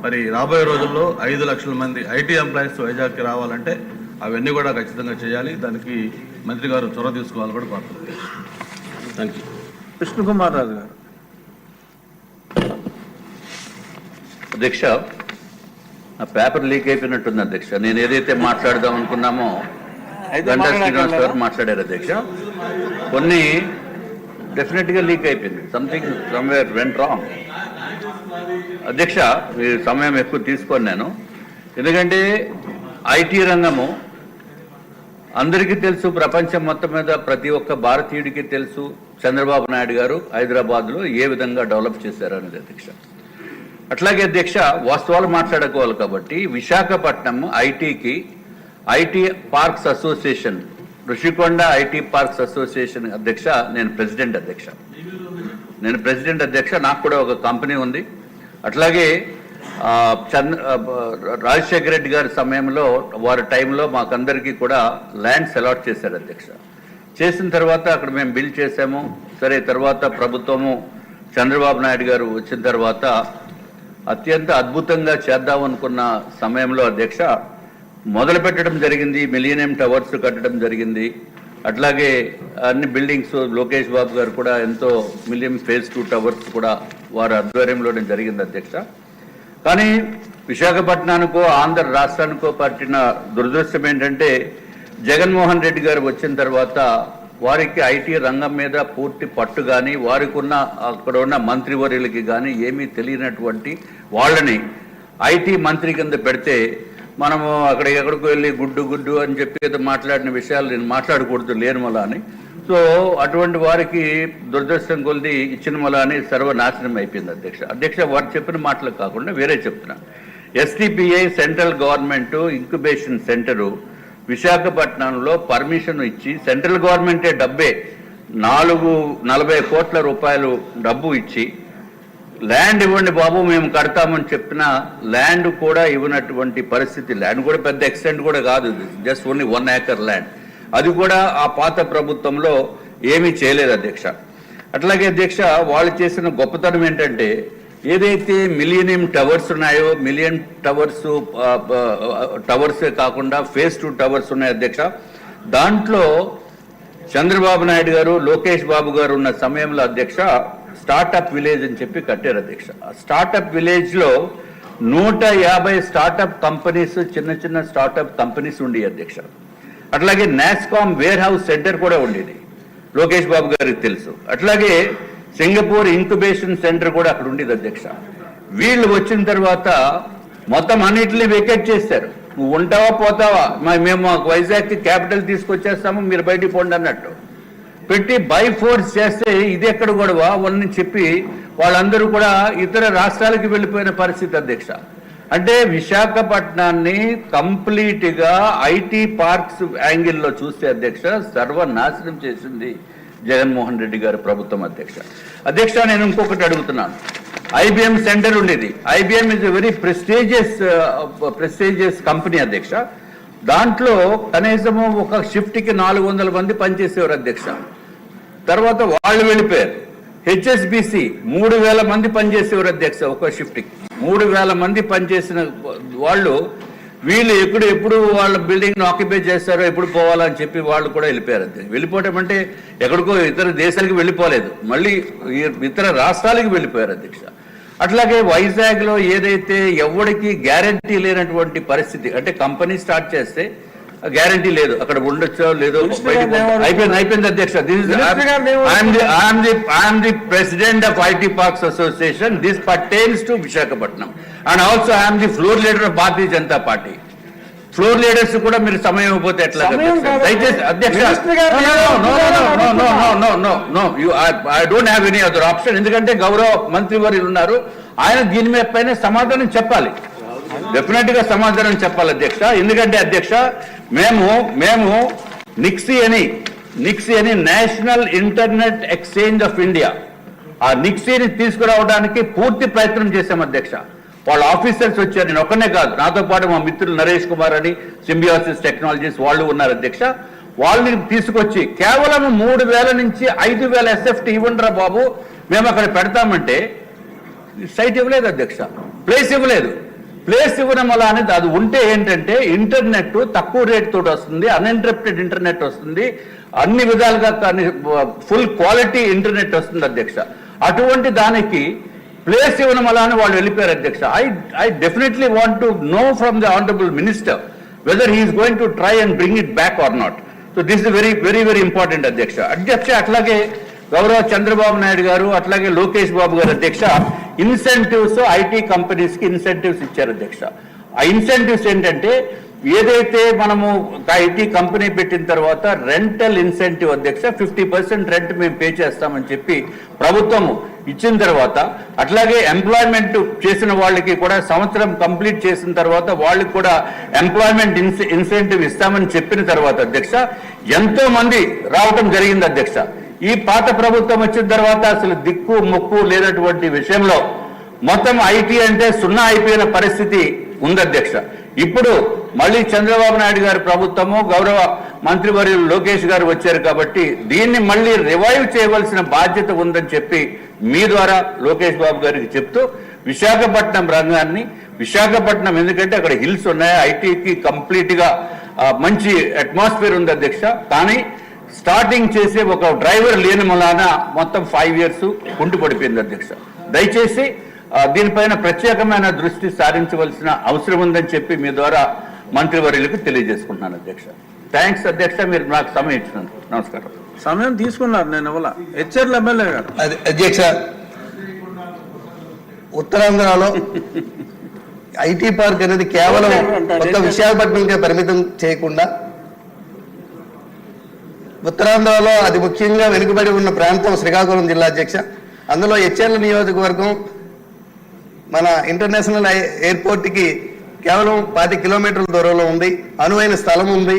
మరి రాబోయే రోజుల్లో 5 లక్షల మంది ఐటీ ఎంప్లాయీస్ వైజాగ్కి రావాలంటే అవన్నీ కూడా ఖచ్చితంగా చేయాలి. దానికి మంత్రి గారు చొరవ తీసుకోవాలని కూడా కోరుతున్నాను. Thank you. కృష్ణకుమార్ రాజు గారు. అధ్యక్ష, ఆ పేపర్ లీక్ అయిపోయినట్టుంది అధ్యక్ష. నేను ఏదైతే మాట్లాడదాం అనుకున్నామో గంటా శ్రీనివాస్ గారు మాట్లాడారు అధ్యక్ష. కొన్ని డెఫినెట్గా లీక్ అయిపోయింది. సంథింగ్ సమ్వేర్ వెంట్ రాంగ్ అధ్యక్ష. ఈ సమయం ఎక్కువ తీసుకోను నేను, ఎందుకంటే ఐటీ రంగము అందరికీ తెలుసు, ప్రపంచం మొత్తం మీద ప్రతి ఒక్క భారతీయుడికి తెలుసు చంద్రబాబు నాయుడు గారు హైదరాబాద్లో ఏ విధంగా డెవలప్ చేశారనేది అధ్యక్ష. అట్లాగే అధ్యక్ష, వాస్తవాలు మాట్లాడుకోవాలి కాబట్టి Visakhapatnam IT parks association, Rushikonda IT parks association అధ్యక్ష నేను ప్రెసిడెంట్ అధ్యక్ష. నాకు కూడా ఒక కంపెనీ ఉంది. అట్లాగే రాజశేఖర రెడ్డి గారి సమయంలో వారి టైంలో మాకందరికీ కూడా ల్యాండ్స్ అలాట్ చేశారు అధ్యక్ష. చేసిన తర్వాత అక్కడ మేము బిల్ చేసాము. సరే, తర్వాత ప్రభుత్వము చంద్రబాబు నాయుడు గారు వచ్చిన తర్వాత అత్యంత అద్భుతంగా చేద్దాం అనుకున్న సమయంలో అధ్యక్ష మొదలు పెట్టడం జరిగింది. మిలీనియం టవర్స్ కట్టడం జరిగింది. అట్లాగే అన్ని బిల్డింగ్స్ లోకేష్ బాబు గారు కూడా ఎంతో మిలియం ఫేజ్ 2 టవర్స్ కూడా వారి ఆధ్వర్యంలోనే జరిగింది అధ్యక్ష. కానీ విశాఖపట్నానికో ఆంధ్ర రాష్ట్రానికో పట్టిన దురదృష్టం ఏంటంటే జగన్మోహన్ రెడ్డి గారు వచ్చిన తర్వాత వారికి ఐటీ రంగం మీద పూర్తి పట్టు కానీ వారికి ఉన్న అక్కడ ఉన్న మంత్రివర్యులకి కానీ ఏమీ తెలియనటువంటి వాళ్ళని ఐటీ మంత్రి కింద పెడితే మనము ఎక్కడికో వెళ్ళి గుడ్డు అని చెప్పి మాట్లాడిన విషయాలు నేను మాట్లాడకూడదు లేని మళ్ళా అని. సో అటువంటి వారికి దురదృష్టం కొలిది ఇచ్చిన మళ్ళా అని సర్వనాశనం అయిపోయింది అధ్యక్ష. వారు చెప్పిన మాటలు కాకుండా వేరే చెప్తున్నా. STPI central government incubation centre విశాఖపట్నంలో పర్మిషన్ ఇచ్చి సెంట్రల్ గవర్నమెంటే డబ్బే 40 కోట్ల రూపాయలు డబ్బు ఇచ్చి ల్యాండ్ ఇవ్వండి బాబు మేము కడతామని చెప్పిన ల్యాండ్ కూడా ఇవ్వనటువంటి పరిస్థితి. ల్యాండ్ కూడా పెద్ద ఎక్స్టెంట్ కూడా కాదు, జస్ట్ ఓన్లీ 1 ఏకర్ ల్యాండ్. అది కూడా ఆ పాత ప్రభుత్వంలో ఏమీ చేయలేదు అధ్యక్ష. అట్లాగే అధ్యక్ష, వాళ్ళు చేసిన గొప్పతనం ఏంటంటే ఏదైతే మిలీనియం టవర్స్ ఉన్నాయో, మిలియన్ టవర్సే కాకుండా ఫేజ్ 2 టవర్స్ ఉన్నాయి అధ్యక్ష. దాంట్లో చంద్రబాబు నాయుడు గారు లోకేష్ బాబు గారు ఉన్న సమయంలో అధ్యక్ష స్టార్టప్ విలేజ్ అని చెప్పి కట్టారు అధ్యక్ష. స్టార్టప్ విలేజ్ లో 150 స్టార్టప్ కంపెనీస్, చిన్న స్టార్టప్ కంపెనీస్ ఉండేవి అధ్యక్ష. అట్లాగే నాస్కామ్ వేర్ హౌస్ సెంటర్ కూడా ఉండేది, లోకేష్ బాబు గారికి తెలుసు. అట్లాగే సింగపూర్ ఇంక్యుబేషన్ సెంటర్ కూడా అక్కడ ఉండేది అధ్యక్ష. వీళ్ళు వచ్చిన తర్వాత మొత్తం అన్నింటినీ వెకేట్ చేశారు. నువ్వు ఉంటావా పోతావా, మేము వైజాగ్కి క్యాపిటల్ తీసుకొచ్చేస్తాము, మీరు బయటికి పోండి అన్నట్టు పెట్టి బై ఫోర్స్ చేస్తే ఇది ఎక్కడ గొడవ అని చెప్పి వాళ్ళందరూ కూడా ఇతర రాష్ట్రాలకు వెళ్ళిపోయిన పరిస్థితి అధ్యక్ష. అంటే విశాఖపట్నాన్ని కంప్లీట్గా ఐటీ పార్క్స్ యాంగిల్లో చూస్తే అధ్యక్ష సర్వనాశనం చేసింది జగన్మోహన్ రెడ్డి గారి ప్రభుత్వం అధ్యక్ష. నేను ఇంకొకటి అడుగుతున్నాను. IBM సెంటర్ ఉండేది. IBM is a very prestigious company అధ్యక్ష. దాంట్లో కనీసము ఒక షిఫ్ట్కి 400 మంది పనిచేసేవారు అధ్యక్ష. తర్వాత వాళ్ళు వెళ్ళిపోయారు. HSBC 3000 మంది పనిచేసేవారు అధ్యక్ష. ఒక షిఫ్ట్కి 3000 మంది పనిచేసిన వాళ్ళు వీళ్ళు ఎప్పుడు వాళ్ళ బిల్డింగ్ను ఆక్యుపై చేస్తారో ఎప్పుడు పోవాలని చెప్పి వాళ్ళు కూడా వెళ్ళిపోయారు అధ్యక్ష. వెళ్ళిపోవటం అంటే ఎక్కడికో ఇతర దేశాలకు వెళ్ళిపోలేదు, మళ్ళీ ఇతర రాష్ట్రాలకు వెళ్ళిపోయారు అధ్యక్ష. అట్లాగే వైజాగ్లో ఏదైతే ఎవరికి గ్యారంటీ లేనటువంటి పరిస్థితి, అంటే కంపెనీ స్టార్ట్ చేస్తే గ్యారంటీ లేదు అక్కడ ఉండొచ్చో లేదో, అయిపోయింది అధ్యక్ష. I'm the president of IT parks association. This pertains to Visakhapatnam and also I'm the floor leader of Bharatiya Janata party. Floor leaders కూడా మీరు సమయం ఇవ్వకపోతే ఎట్లా దయచేసి అధ్యక్ష? I don't have any other option. ఎందుకంటే గౌరవ మంత్రి వారు ఉన్నారు, ఆయన దీని మీద పైన సమాధానం చెప్పాలి, డెఫినెట్ గా సమాధానం చెప్పాలి అధ్యక్ష. ఎందుకంటే అధ్యక్ష మేము నిక్సీ అని national internet exchange of India, ఆ నిక్సీని తీసుకురావడానికి పూర్తి ప్రయత్నం చేశాం అధ్యక్ష. వాళ్ళ ఆఫీసర్స్ వచ్చారు, నేను ఒక్కనే కాదు, నాతో పాటు మా మిత్రులు నరేష్ కుమార్ అని సింబియోసిస్ టెక్నాలజీస్ వాళ్ళు ఉన్నారు అధ్యక్ష. వాళ్ళని తీసుకొచ్చి కేవలం 3000 నుంచి 5000 SFT ఇవ్వండిరా బాబు మేము అక్కడ పెడతామంటే సైట్ ఇవ్వలేదు అధ్యక్ష, ప్లేస్ ఇవ్వలేదు. ప్లేస్ ఇవ్వడం వల్ల అనేది అది ఉంటే ఏంటంటే ఇంటర్నెట్ తక్కువ రేట్ తోటి వస్తుంది, అన్ఇంటరప్టెడ్ ఇంటర్నెట్ వస్తుంది, అన్ని విధాలుగా కానీ ఫుల్ క్వాలిటీ ఇంటర్నెట్ వస్తుంది అధ్యక్ష. అటువంటి దానికి ప్లేస్ ఇవ్వడం వల్ల అని వాళ్ళు వెళ్ళిపోయారు అధ్యక్ష. I definitely want to know from the honourable minister whether he's going to try and bring it back or not. So this is very very very important అధ్యక్ష. అట్లాగే గౌరవ చంద్రబాబు నాయుడు గారు అట్లాగే లోకేష్ బాబు గారు అధ్యక్ష ఇన్సెంటివ్స్ ఐటీ కంపెనీస్ కి ఇన్సెంటివ్స్ ఇచ్చారు అధ్యక్ష. ఆ ఇన్సెంటివ్స్ ఏంటంటే ఏదైతే మనము ఐటీ కంపెనీ పెట్టిన తర్వాత రెంటల్ ఇన్సెంటివ్ అధ్యక్ష 50% రెంట్ మేము పే చేస్తామని చెప్పి ప్రభుత్వము ఇచ్చిన తర్వాత, అట్లాగే ఎంప్లాయ్మెంట్ చేసిన వాళ్ళకి కూడా సంవత్సరం కంప్లీట్ చేసిన తర్వాత వాళ్ళకి కూడా ఎంప్లాయ్మెంట్ ఇన్సెంటివ్ ఇస్తామని చెప్పిన తర్వాత అధ్యక్ష ఎంతో మంది రావటం జరిగింది అధ్యక్ష. ఈ పాత ప్రభుత్వం వచ్చిన తర్వాత అసలు దిక్కు మొక్కు లేనటువంటి విషయంలో మొత్తం ఐటీ అంటే సున్నా అయిపోయిన పరిస్థితి ఉంది అధ్యక్ష. ఇప్పుడు మళ్ళీ చంద్రబాబు నాయుడు గారి ప్రభుత్వము గౌరవ మంత్రివర్యులు లోకేష్ గారు వచ్చారు కాబట్టి దీన్ని మళ్ళీ రివైవ్ చేయవలసిన బాధ్యత ఉందని చెప్పి మీ ద్వారా లోకేష్ బాబు గారికి చెప్తూ విశాఖపట్నం రంగాన్ని, విశాఖపట్నం ఎందుకంటే అక్కడ హిల్స్ ఉన్నాయి, ఐటీకి కంప్లీట్ గా మంచి అట్మాస్ఫియర్ ఉంది అధ్యక్ష. కానీ స్టార్టింగ్ చేసే ఒక డ్రైవర్ లేని మూలాన మొత్తం 5 years కుంటుపడిపోయింది అధ్యక్ష. దయచేసి దీనిపైన ప్రత్యేకమైన దృష్టి సారించవలసిన అవసరం ఉందని చెప్పి మీ ద్వారా మంత్రివర్యులకు తెలియజేసుకుంటున్నాను అధ్యక్ష. థ్యాంక్స్ అధ్యక్ష, మీరు నాకు సమయం ఇచ్చినందుకు. నమస్కారం. సమయం తీసుకున్నారు, నేను ఇవ్వాల. హెచ్ఆర్ల ఎమ్మెల్యే గారు. అధ్యక్ష, ఉత్తరాంధ్రలో ఐటీ పార్క్ అనేది కేవలం ఒక్క విశాఖపట్నంకే పరిమితం చేయకుండా ఉత్తరాంధ్రలో అతి ముఖ్యంగా వెనుకబడి ఉన్న ప్రాంతం శ్రీకాకుళం జిల్లా అధ్యక్ష. అందులో హెచ్ఎల్ నియోజకవర్గం మన ఇంటర్నేషనల్ ఎయిర్పోర్ట్కి కేవలం 10 kilometers దూరంలో ఉంది, అనువైన స్థలం ఉంది.